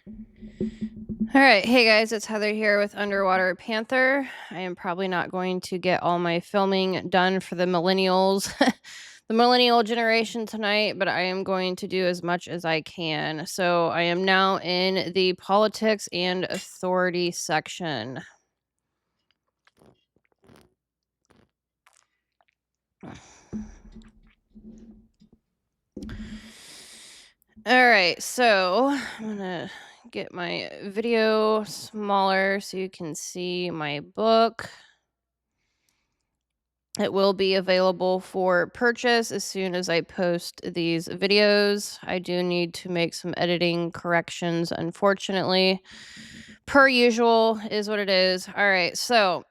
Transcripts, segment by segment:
All right. Hey guys, it's Heather here with Underwater Panther. I am probably not going to get all my filming done for the millennials, the millennial generation tonight, but I am going to do as much as I can. So I am now in the politics and authority section. All right. So I'm going to get my video smaller so you can see my book. It will be available for purchase as soon as I post these videos. I do need to make some editing corrections, unfortunately. Per usual is what it is. All right, so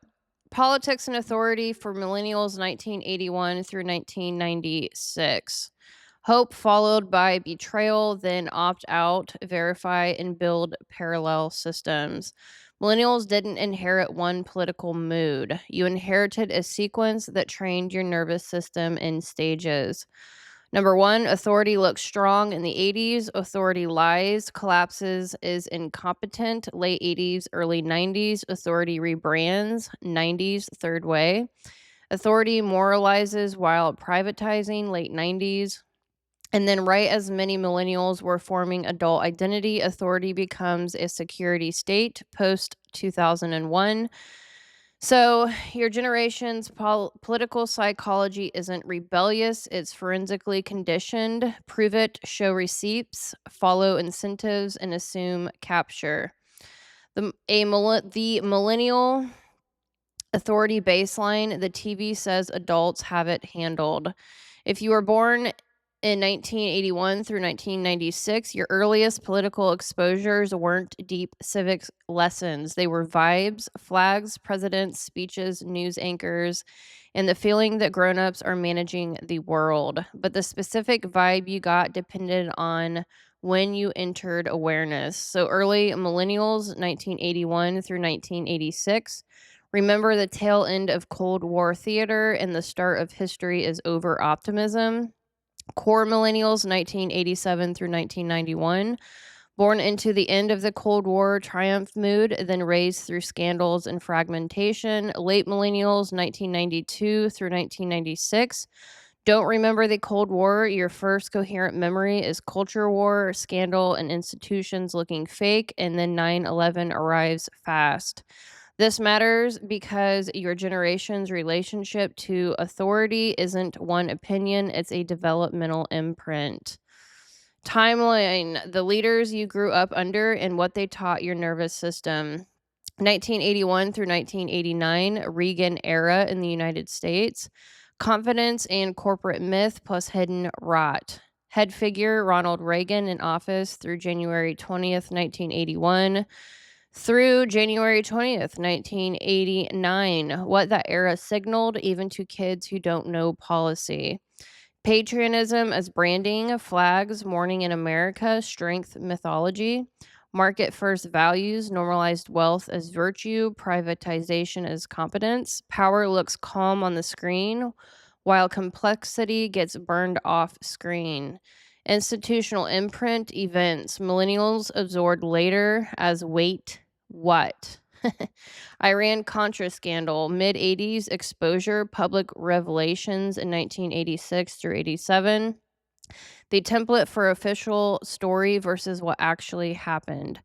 politics and authority for millennials 1981 through 1996. Hope followed by betrayal, then opt out, verify, and build parallel systems. Millennials didn't inherit one political mood. You inherited a sequence that trained your nervous system in stages. Number one, authority looks strong in the 80s. Authority lies, collapses, is incompetent. Late 80s, early 90s. Authority rebrands. 90s, third way. Authority moralizes while privatizing. Late 90s. And then, right as many millennials were forming adult identity, authority becomes a security state post 2001. So, your generation's political psychology isn't rebellious, it's forensically conditioned. Prove it, show receipts, follow incentives, and assume capture. The millennial authority baseline, the TV says adults have it handled. If you were born in 1981 through 1996, your earliest political exposures weren't deep civics lessons. They were vibes, flags, presidents, speeches, news anchors, and the feeling that grown-ups are managing the world. But the specific vibe you got depended on when you entered awareness. So early millennials, 1981 through 1986, remember the tail end of Cold War theater and the start of history is over optimism. Core millennials, 1987 through 1991, born into the end of the Cold War triumph mood, then raised through scandals and fragmentation. Late millennials, 1992 through 1996, don't remember the Cold War. Your first coherent memory is culture war, scandal, and institutions looking fake, and then 9/11 arrives fast. This matters because your generation's relationship to authority isn't one opinion, it's a developmental imprint. Timeline, the leaders you grew up under and what they taught your nervous system. 1981 through 1989, Reagan era in the United States. Confidence and corporate myth plus hidden rot. Head figure Ronald Reagan in office through January 20th, 1981 through January 20th, 1989. What that era signaled, even to kids who don't know policy. Patriotism as branding, flags, mourning in America, strength mythology. Market first values, normalized wealth as virtue, privatization as competence. Power looks calm on the screen, while complexity gets burned off screen. Institutional imprint, events, millennials absorbed later as wait, what? Iran Contra scandal, mid 80s exposure, public revelations in 1986 through 87. The template for official story versus what actually happened.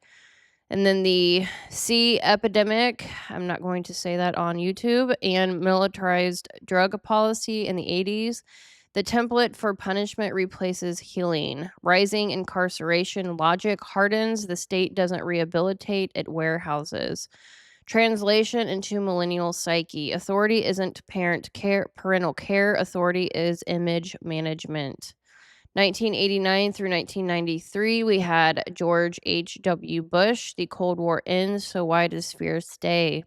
And then the C epidemic, I'm not going to say that on YouTube, and militarized drug policy in the 80s. The template for punishment replaces healing. Rising incarceration logic hardens. The state doesn't rehabilitate, it warehouses. Translation into millennial psyche. Authority isn't parental care. Authority is image management. 1989 through 1993, we had George H.W. Bush. The Cold War ends, so why does fear stay?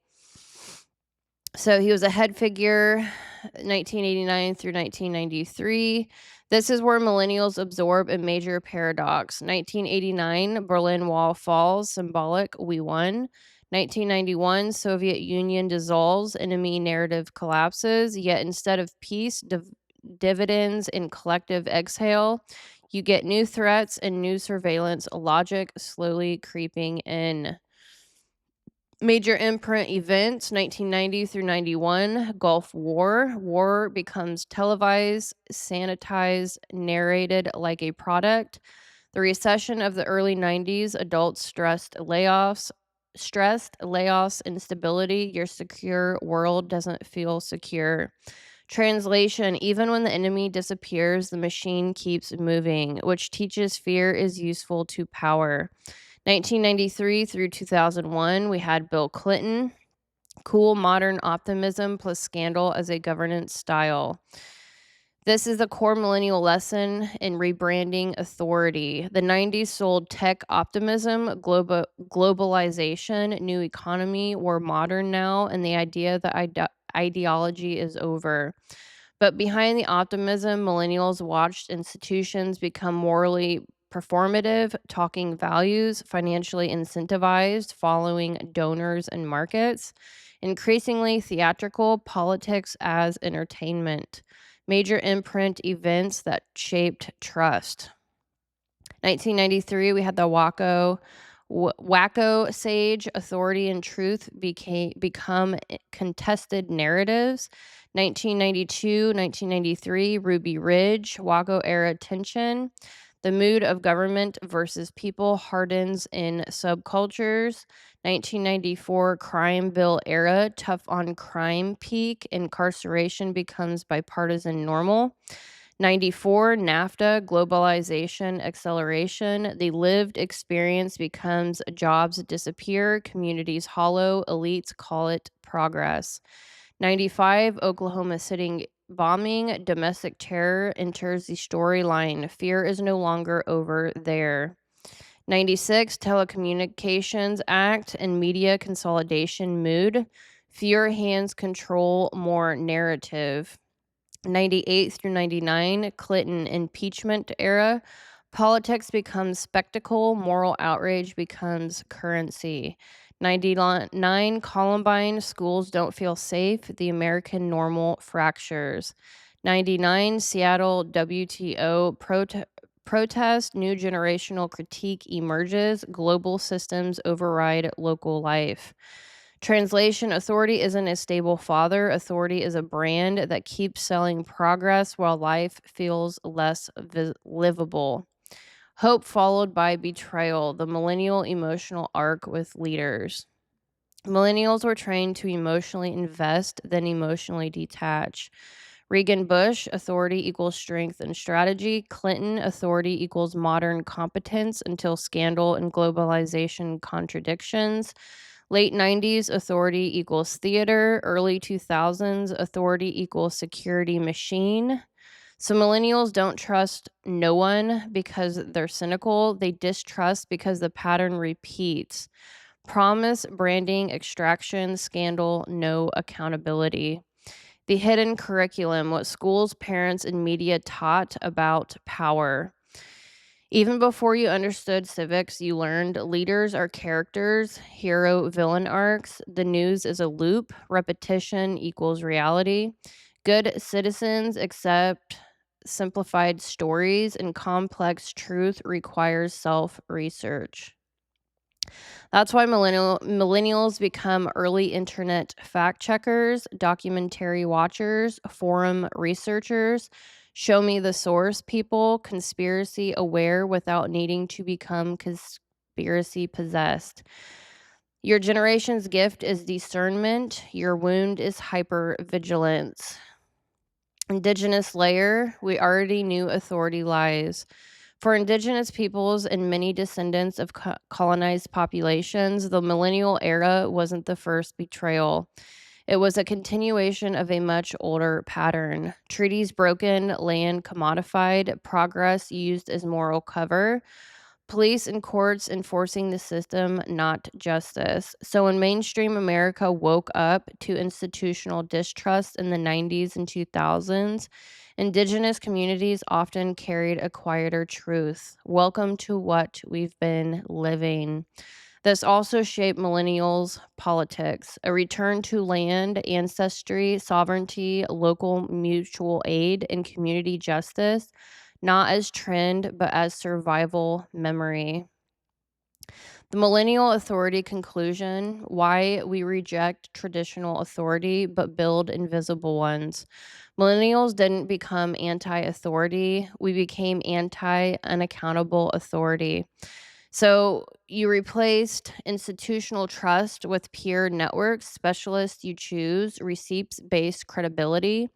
So he was a head figure 1989 through 1993. This is where millennials absorb a major paradox. 1989, Berlin Wall falls, symbolic, we won. 1991, Soviet Union dissolves, enemy narrative collapses, yet instead of peace, dividends and collective exhale, You get new threats and new surveillance logic slowly creeping in. Major imprint events 1990 through 91, Gulf War. War becomes televised, sanitized, narrated like a product. The recession of the early 90s, adults stressed layoffs, instability. Your secure world doesn't feel secure. Translation: even when the enemy disappears, the machine keeps moving, which teaches fear is useful to power. 1993 through 2001, we had Bill Clinton. Cool modern optimism plus scandal as a governance style. This is the core millennial lesson in rebranding authority. The 90s sold tech optimism, globalization, new economy. We're modern now, and the idea that ideology is over. But behind the optimism, millennials watched institutions become morally performative, talking values, financially incentivized, following donors and markets, increasingly theatrical, politics as entertainment. Major imprint events that shaped trust. 1993, we had the Wacko Sage, authority and truth become contested narratives. 1992, 1993, Ruby Ridge, Wacko era tension. The mood of government versus people hardens in subcultures. 1994, crime bill era, tough on crime peak. Incarceration becomes bipartisan normal. 94, NAFTA, globalization, acceleration. The lived experience becomes jobs disappear, communities hollow, elites call it progress. 95, Oklahoma City bombing, domestic terror enters the storyline. Fear is no longer over there. 96, Telecommunications Act and media consolidation mood. Fewer hands control, more narrative. 98 through 99, Clinton impeachment era. Politics becomes spectacle, moral outrage becomes currency. 99, Columbine, schools don't feel safe, the American normal fractures. 99, Seattle WTO protest, new generational critique emerges, global systems override local life. Translation: authority isn't a stable father. Authority is a brand that keeps selling progress while life feels less livable. Hope followed by betrayal, the millennial emotional arc with leaders. Millennials were trained to emotionally invest, then emotionally detach. Reagan Bush, authority equals strength and strategy. Clinton, authority equals modern competence until scandal and globalization contradictions. Late 90s, authority equals theater. Early 2000s, authority equals security machine. So millennials don't trust no one because they're cynical. They distrust because the pattern repeats. Promise, branding, extraction, scandal, no accountability. The hidden curriculum, what schools, parents, and media taught about power. Even before you understood civics, you learned leaders are characters, hero villain arcs. The news is a loop, repetition equals reality. Good citizens accept simplified stories, and complex truth requires self research. That's why millennials become early internet fact checkers, documentary watchers, forum researchers, show me the source people, conspiracy aware without needing to become conspiracy possessed. Your generation's gift is discernment, your wound is hypervigilance. Indigenous layer, we already knew authority lies. For indigenous peoples and many descendants of colonized populations, the millennial era wasn't the first betrayal. It was a continuation of a much older pattern. Treaties broken, land commodified, progress used as moral cover, police and courts enforcing the system, not justice. So when mainstream America woke up to institutional distrust in the 90s and 2000s, indigenous communities often carried a quieter truth. Welcome to what we've been living. This also shaped millennials' politics. A return to land, ancestry, sovereignty, local mutual aid, and community justice not as trend, but as survival memory. The millennial authority conclusion: why we reject traditional authority but build invisible ones. Millennials didn't become anti authority, we became anti unaccountable authority. So you replaced institutional trust with peer networks, specialists you choose, receipts based credibility,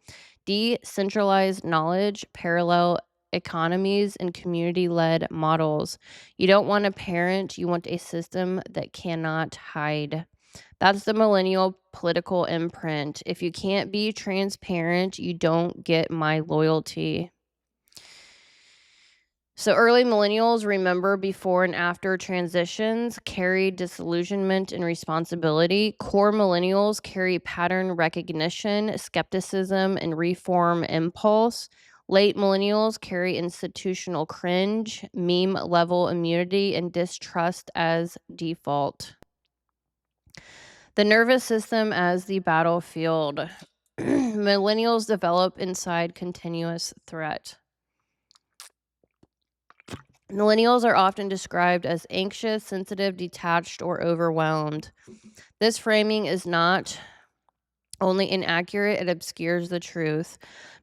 decentralized knowledge, parallel economies, and community led models. You don't want a parent, you want a system that cannot hide. That's the millennial political imprint. If you can't be transparent, you don't get my loyalty. So early millennials remember before and after transitions carry disillusionment and responsibility. Core millennials carry pattern recognition, skepticism, and reform impulse. Late millennials carry institutional cringe, meme level immunity, and distrust as default. The nervous system as the battlefield. Millennials develop inside continuous threat. Millennials are often described as anxious, sensitive, detached, or overwhelmed. This framing is not only inaccurate, it obscures the truth.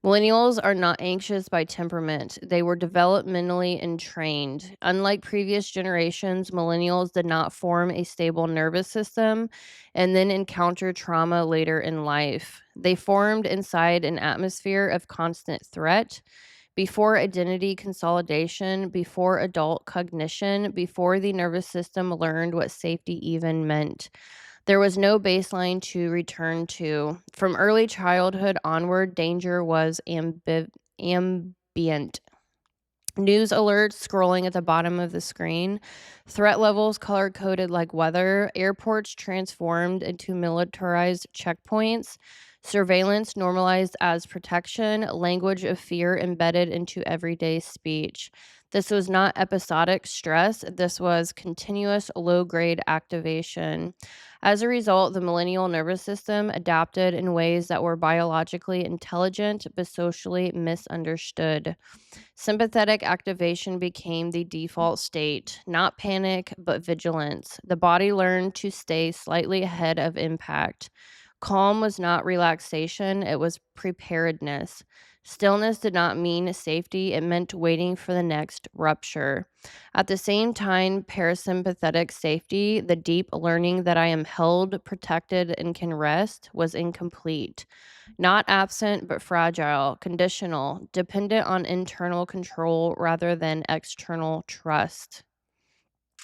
Millennials are not anxious by temperament. They were developmentally entrained. Unlike previous generations, millennials did not form a stable nervous system and then encounter trauma later in life. They formed inside an atmosphere of constant threat. Before identity consolidation, before adult cognition, before the nervous system learned what safety even meant. There was no baseline to return to. From early childhood onward, danger was ambient. News alerts scrolling at the bottom of the screen, threat levels color coded like weather, airports transformed into militarized checkpoints, surveillance normalized as protection, language of fear embedded into everyday speech. This was not episodic stress, this was continuous low grade activation. As a result, the millennial nervous system adapted in ways that were biologically intelligent but socially misunderstood. Sympathetic activation became the default state, not panic, but vigilance. The body learned to stay slightly ahead of impact. Calm was not relaxation, it was preparedness. Stillness did not mean safety, it meant waiting for the next rupture. At the same time, parasympathetic safety, the deep learning that I am held, protected, and can rest, was incomplete. Not absent, but fragile, conditional, dependent on internal control rather than external trust.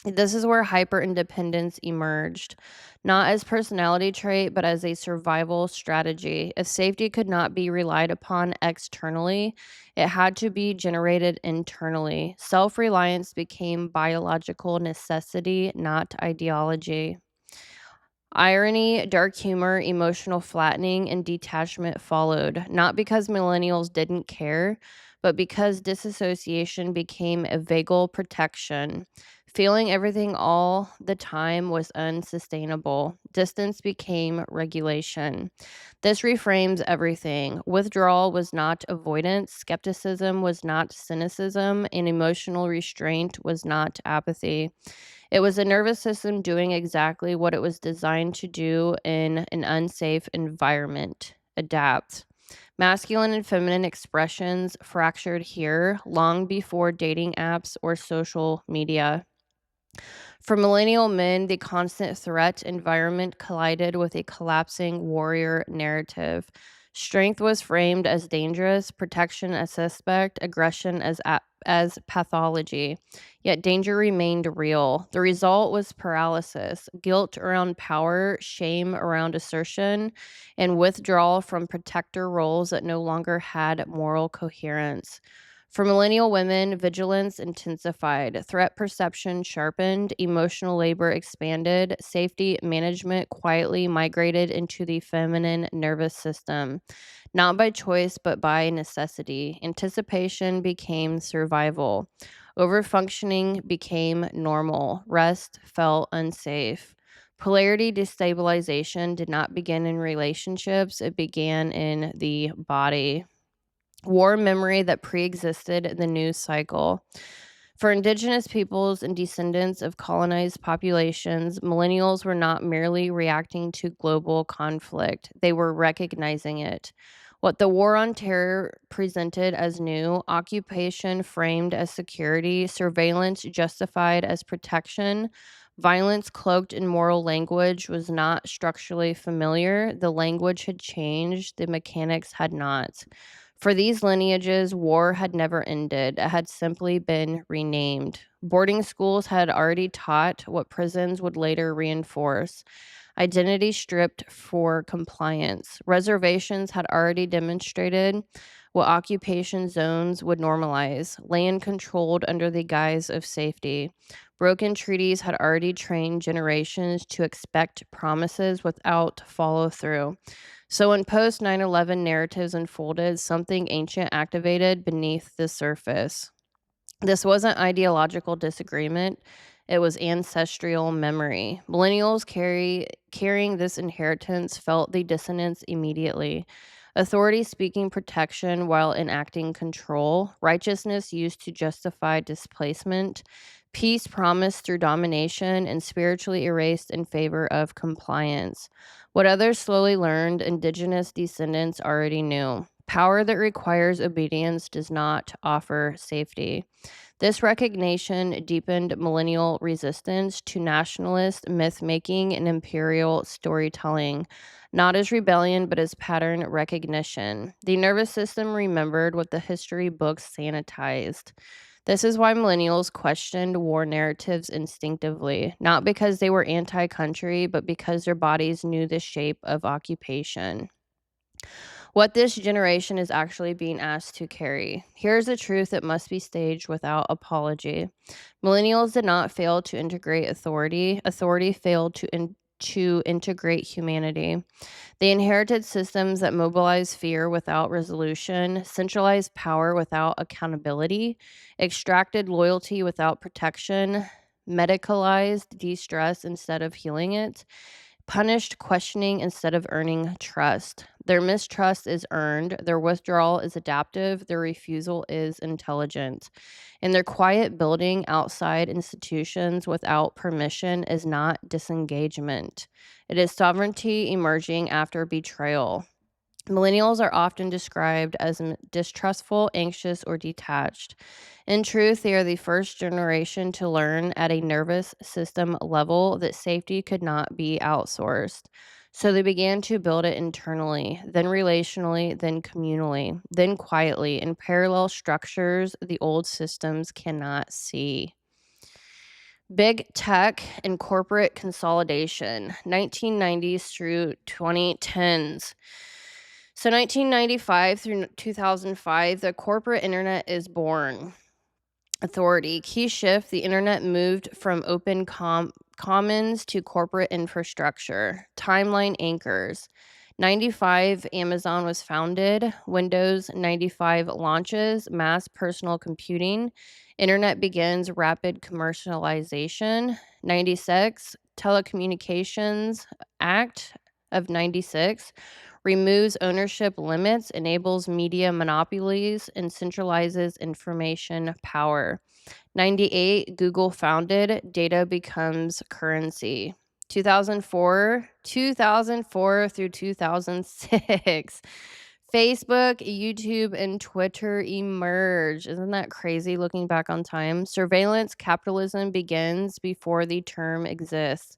This is where hyper independence emerged, not as personality trait, but as a survival strategy. If safety could not be relied upon externally, it had to be generated internally. Self reliance became biological necessity, not ideology. Irony, dark humor, emotional flattening, and detachment followed, not because millennials didn't care, but because disassociation became a vagal protection. Feeling everything all the time was unsustainable. Distance became regulation. This reframes everything. Withdrawal was not avoidance, skepticism was not cynicism, and emotional restraint was not apathy. It was a nervous system doing exactly what it was designed to do in an unsafe environment: adapt. Masculine and feminine expressions fractured here long before dating apps or social media. For millennial men, the constant threat environment collided with a collapsing warrior narrative. Strength was framed as dangerous, protection as suspect, aggression as pathology. Yet danger remained real. The result was paralysis, guilt around power, shame around assertion, and withdrawal from protector roles that no longer had moral coherence. For millennial women, vigilance intensified, threat perception sharpened, emotional labor expanded, safety management quietly migrated into the feminine nervous system, not by choice but by necessity. Anticipation became survival. Overfunctioning became normal. Rest felt unsafe. Polarity destabilization did not begin in relationships, it began in the body. war memory that pre-existed the news cycle. For indigenous peoples and descendants of colonized populations, millennials were not merely reacting to global conflict, they were recognizing it. What the war on terror presented as new, occupation framed as security, surveillance justified as protection, violence cloaked in moral language was not structurally familiar. The language had changed, the mechanics had not. For these lineages, war had never ended. It had simply been renamed. Boarding schools had already taught what prisons would later reinforce: identity stripped for compliance. Reservations had already demonstrated what occupation zones would normalize: land controlled under the guise of safety. Broken treaties had already trained generations to expect promises without follow through. So when post 9/11 narratives unfolded, something ancient activated beneath the surface. This wasn't ideological disagreement, it was ancestral memory. Millennials carrying this inheritance felt the dissonance immediately. Authority speaking protection while enacting control, righteousness used to justify displacement, peace promised through domination, and spiritually erased in favor of compliance. What others slowly learned, indigenous descendants already knew. Power that requires obedience does not offer safety. This recognition deepened millennial resistance to nationalist myth making and imperial storytelling, not as rebellion, but as pattern recognition. The nervous system remembered what the history books sanitized. This is why millennials questioned war narratives instinctively, not because they were anti country, but because their bodies knew the shape of occupation. What this generation is actually being asked to carry. Here's the truth that must be staged without apology. Millennials did not fail to integrate authority. Authority failed to integrate humanity. They inherited systems that mobilize fear without resolution, centralized power without accountability, extracted loyalty without protection, medicalized de-stress instead of healing it, punished questioning instead of earning trust. Their mistrust is earned, their withdrawal is adaptive, their refusal is intelligent. And their quiet building outside institutions without permission is not disengagement. It is sovereignty emerging after betrayal. Millennials are often described as distrustful, anxious, or detached. In truth, they are the first generation to learn at a nervous system level that safety could not be outsourced. So they began to build it internally, then relationally, then communally, then quietly in parallel structures the old systems cannot see. Big tech and corporate consolidation, 1990s through 2010s. So 1995 through 2005, the corporate internet is born. Authority. Key shift: the internet moved from open commons to corporate infrastructure. Timeline anchors. 95, Amazon was founded. Windows 95 launches, mass personal computing. Internet begins rapid commercialization. 96, Telecommunications Act of 96 removes ownership limits, enables media monopolies, and centralizes information power. 98, Google founded, data becomes currency. 2004 through 2006. Facebook, YouTube, and Twitter emerge. Isn't that crazy looking back on time? Surveillance capitalism begins before the term exists.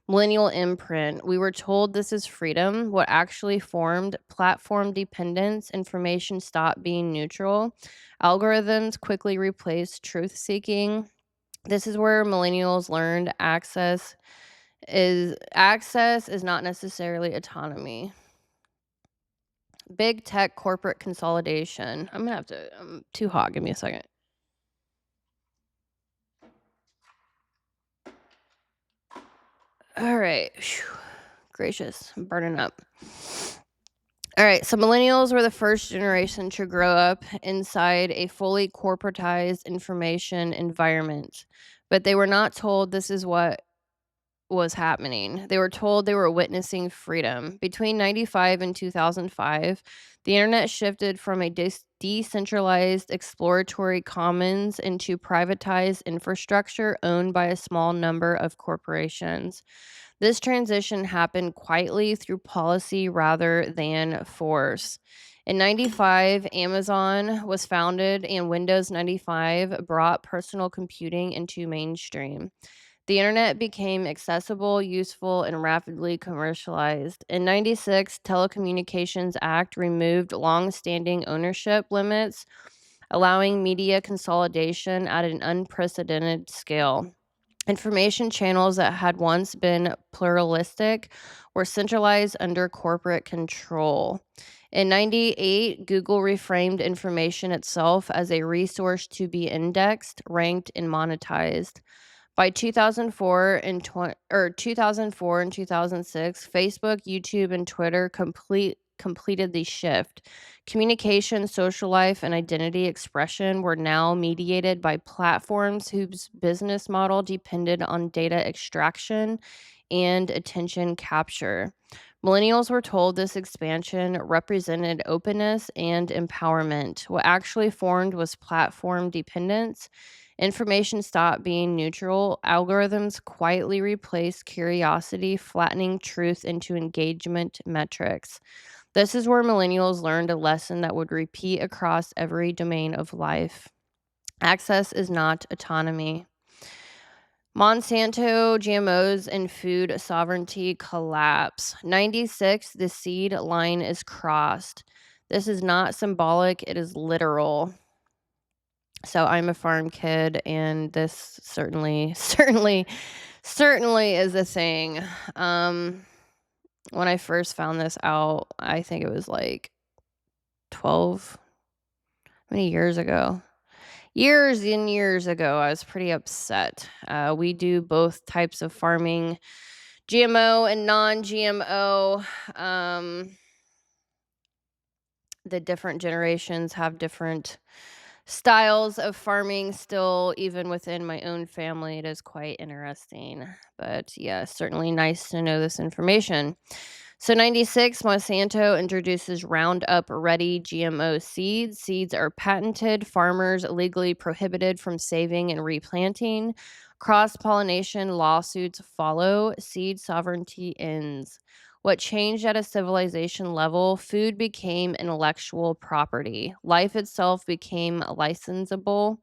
Millennial imprint. We were told this is freedom. What actually formed? Platform dependence. Information stopped being neutral. Algorithms quickly replaced truth seeking. This is where millennials learned access is not necessarily autonomy. Big tech corporate consolidation. I'm too hot. Give me a second. All right. Whew. Gracious. I'm burning up. All right, so millennials were the first generation to grow up inside a fully corporatized information environment, but they were not told this is what was happening. They were told they were witnessing freedom. Between 95 and 2005, the internet shifted from a decentralized exploratory commons into privatized infrastructure owned by a small number of corporations. This transition happened quietly through policy rather than force. In 95, Amazon was founded and Windows 95 brought personal computing into mainstream. The internet became accessible, useful, and rapidly commercialized. In 96, Telecommunications Act removed long-standing ownership limits, allowing media consolidation at an unprecedented scale. Information channels that had once been pluralistic were centralized under corporate control. In 98, Google reframed information itself as a resource to be indexed, ranked, and monetized. By 2004 and 2006, Facebook, YouTube, and Twitter completed the shift. Communication, social life, and identity expression were now mediated by platforms whose business model depended on data extraction and attention capture. Millennials were told this expansion represented openness and empowerment. What actually formed was platform dependence. Information stopped being neutral. Algorithms quietly replaced curiosity, flattening truth into engagement metrics. This is where millennials learned a lesson that would repeat across every domain of life. Access is not autonomy. Monsanto, GMOs, and food sovereignty collapse. 96, the seed line is crossed. This is not symbolic, it is literal. So I'm a farm kid, and this certainly, certainly is a thing. When I first found this out, I think it was like 12, how many years ago? Years and years ago, I was pretty upset. We do both types of farming, GMO and non-GMO. The different generations have different styles of farming still, even within my own family. It is quite interesting. But yeah, certainly nice to know this information. So 96, Monsanto introduces Roundup Ready GMO seeds. Seeds are patented, farmers legally prohibited from saving and replanting. Cross-pollination lawsuits follow, seed sovereignty ends. What changed at a civilization level? Food became intellectual property. Life itself became licensable,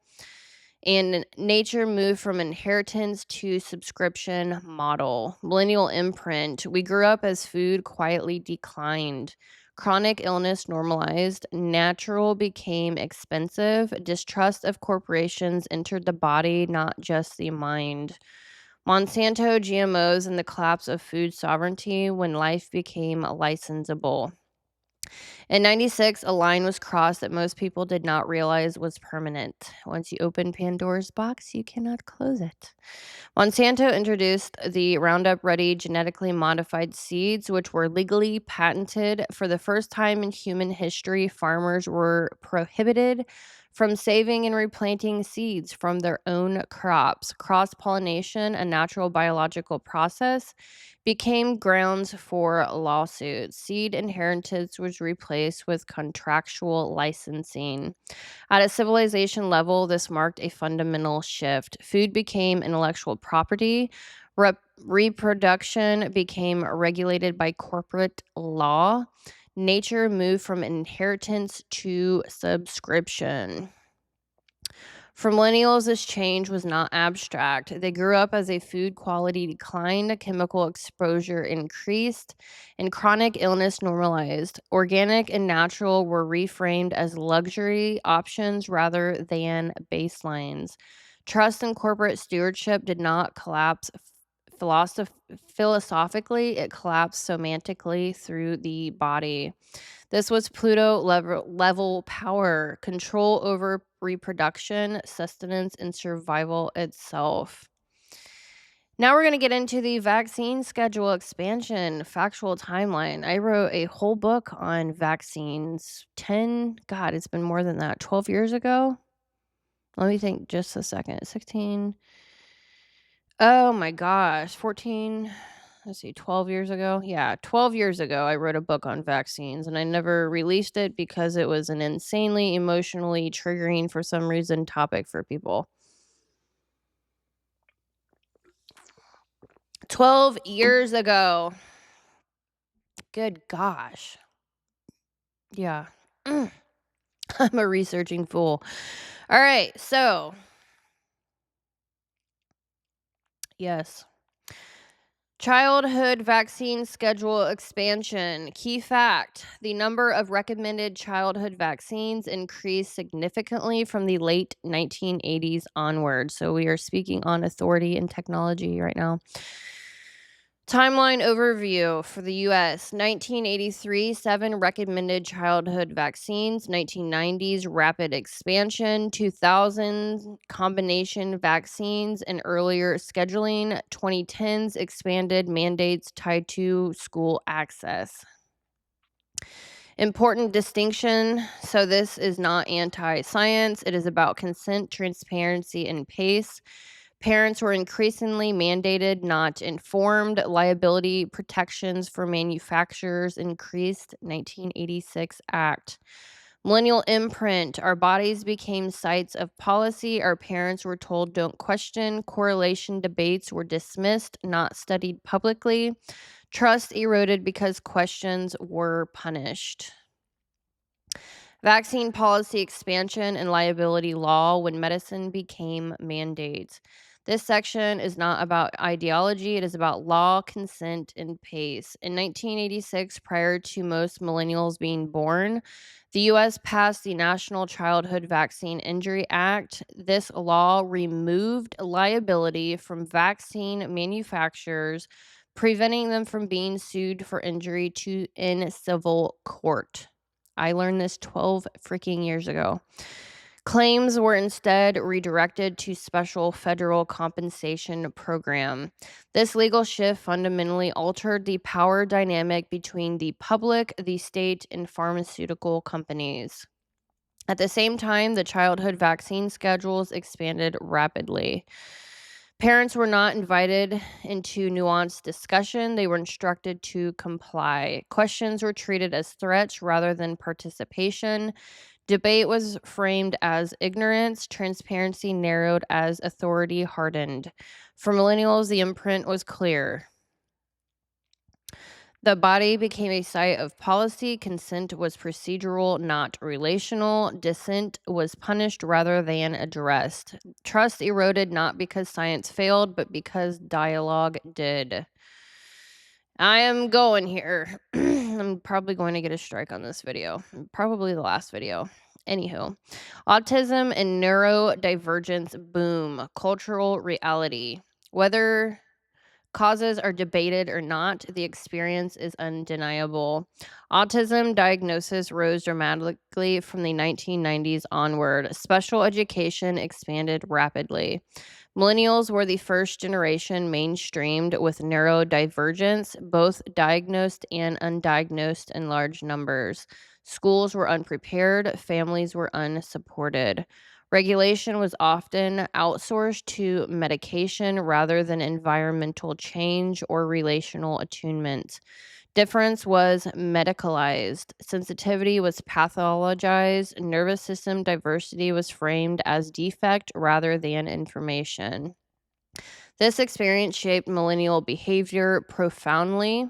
and nature moved from inheritance to subscription model. Millennial imprint. We grew up as food quietly declined. Chronic illness normalized. Natural became expensive. Distrust of corporations entered the body, not just the mind. Monsanto, GMOs, and the collapse of food sovereignty when life became licensable. In 96, a line was crossed that most people did not realize was permanent. Once you open Pandora's box, you cannot close it. Monsanto introduced the Roundup Ready genetically modified seeds, which were legally patented. For the first time in human history, farmers were prohibited from saving and replanting seeds from their own crops. Cross pollination, a natural biological process, became grounds for lawsuits. Seed inheritance was replaced with contractual licensing. At a civilization level, this marked a fundamental shift. Food became intellectual property. Reproduction became regulated by corporate law. Nature moved from inheritance to subscription. For millennials, this change was not abstract. They grew up as a food quality declined, chemical exposure increased, and chronic illness normalized. Organic and natural were reframed as luxury options rather than baselines. Trust and corporate stewardship did not collapse philosophically, it collapsed somatically through the body. This was Pluto level power, control over reproduction, sustenance, and survival itself. Now we're going to get into the vaccine schedule expansion, factual timeline. I wrote a whole book on vaccines God, it's been more than that, 12 years ago. Let me think just a second. 16. Oh my gosh, 14, let's see, 12 years ago? Yeah, 12 years ago, I wrote a book on vaccines and I never released it because it was an insanely emotionally triggering, for some reason, topic for people. 12 years ago. Good gosh. Yeah. I'm a researching fool. All right, so yes. Childhood vaccine schedule expansion. Key fact: the number of recommended childhood vaccines increased significantly from the late 1980s onward. So we are speaking on authority and technology right now. Timeline overview for the US: 1983, 7 recommended childhood vaccines; 1990s, rapid expansion; 2000s, combination vaccines and earlier scheduling; 2010s, expanded mandates tied to school access. Important distinction: so this is not anti-science, it is about consent, transparency, and pace. Parents were increasingly mandated, not informed. Liability protections for manufacturers increased. 1986 Act. Millennial imprint. Our bodies became sites of policy. Our parents were told don't question. Correlation debates were dismissed, not studied publicly. Trust eroded because questions were punished. Vaccine policy expansion and liability law when medicine became mandates. This section is not about ideology, it is about law, consent, and pace. In 1986, prior to most millennials being born, the U.S. passed the National Childhood Vaccine Injury Act. This law removed liability from vaccine manufacturers, preventing them from being sued for injury in civil court. I learned this 12 freaking years ago. Claims were instead redirected to special federal compensation program. This legal shift fundamentally altered the power dynamic between the public, the state, and pharmaceutical companies. At the same time, the childhood vaccine schedules expanded rapidly. Parents were not invited into nuanced discussion. They were instructed to comply. Questions were treated as threats rather than participation. Debate was framed as ignorance. Transparency narrowed as authority hardened. For millennials, the imprint was clear. The body became a site of policy. Consent was procedural, not relational. Dissent was punished rather than addressed. Trust eroded not because science failed, but because dialogue did. I am going here. I'm probably going to get a strike on this video. Probably the last video. Anywho, autism and neurodivergence boom. Cultural reality. Whether causes are debated or not, the experience is undeniable. Autism diagnosis rose dramatically from the 1990s onward. Special education expanded rapidly. Millennials were the first generation mainstreamed with neurodivergence, both diagnosed and undiagnosed in large numbers. Schools were unprepared, families were unsupported. Regulation was often outsourced to medication rather than environmental change or relational attunement. Difference was medicalized. Sensitivity was pathologized. Nervous system diversity was framed as defect rather than information. This experience shaped millennial behavior profoundly.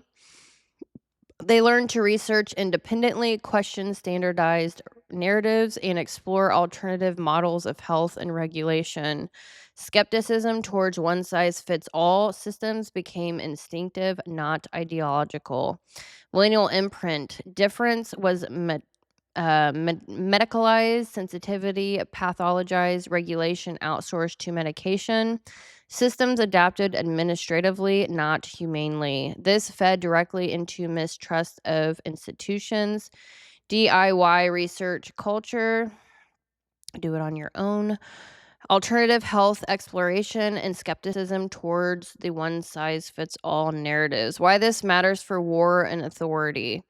They learned to research independently, question standardized narratives, and explore alternative models of health and regulation. Skepticism towards one size fits all systems became instinctive, not ideological. Millennial imprint. Difference was medicalized, sensitivity pathologized, regulation outsourced to medication. Systems adapted administratively, not humanely. This fed directly into mistrust of institutions. DIY research culture. Do it on your own. Alternative health exploration and skepticism towards the one size fits all narratives. Why this matters for war and authority.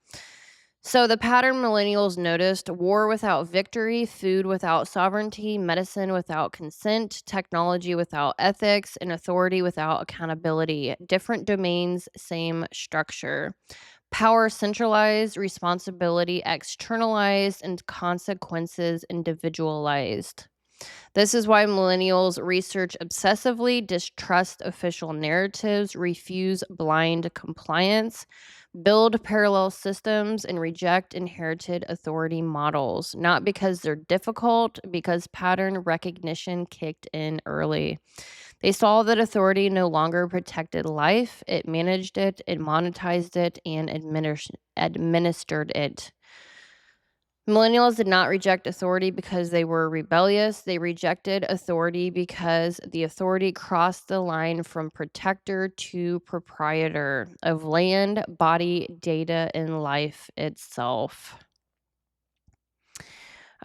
So, the pattern millennials noticed: war without victory, food without sovereignty, medicine without consent, technology without ethics, and authority without accountability. Different domains, same structure. Power centralized, responsibility externalized, and consequences individualized. This is why millennials research obsessively, distrust official narratives, refuse blind compliance, build parallel systems, and reject inherited authority models. Not because they're difficult, because pattern recognition kicked in early. They saw that authority no longer protected life, it managed it, it monetized it, and administered it. Millennials did not reject authority because they were rebellious. They rejected authority because the authority crossed the line from protector to proprietor of land, body, data, and life itself.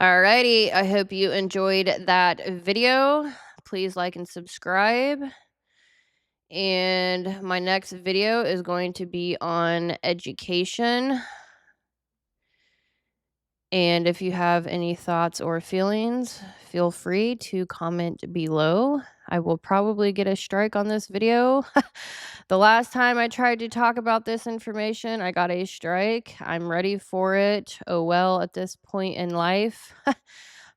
Alrighty, I hope you enjoyed that video. Please like and subscribe. And my next video is going to be on education. And if you have any thoughts or feelings, feel free to comment below. I will probably get a strike on this video. The last time I tried to talk about this information, I got a strike. I'm ready for it. Oh well, at this point in life.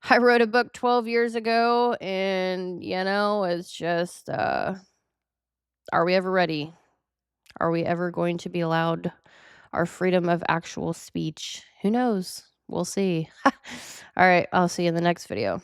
I wrote a book 12 years ago, and it's just are we ever ready? Are we ever going to be allowed our freedom of actual speech? Who knows? We'll see. All right, I'll see you in the next video.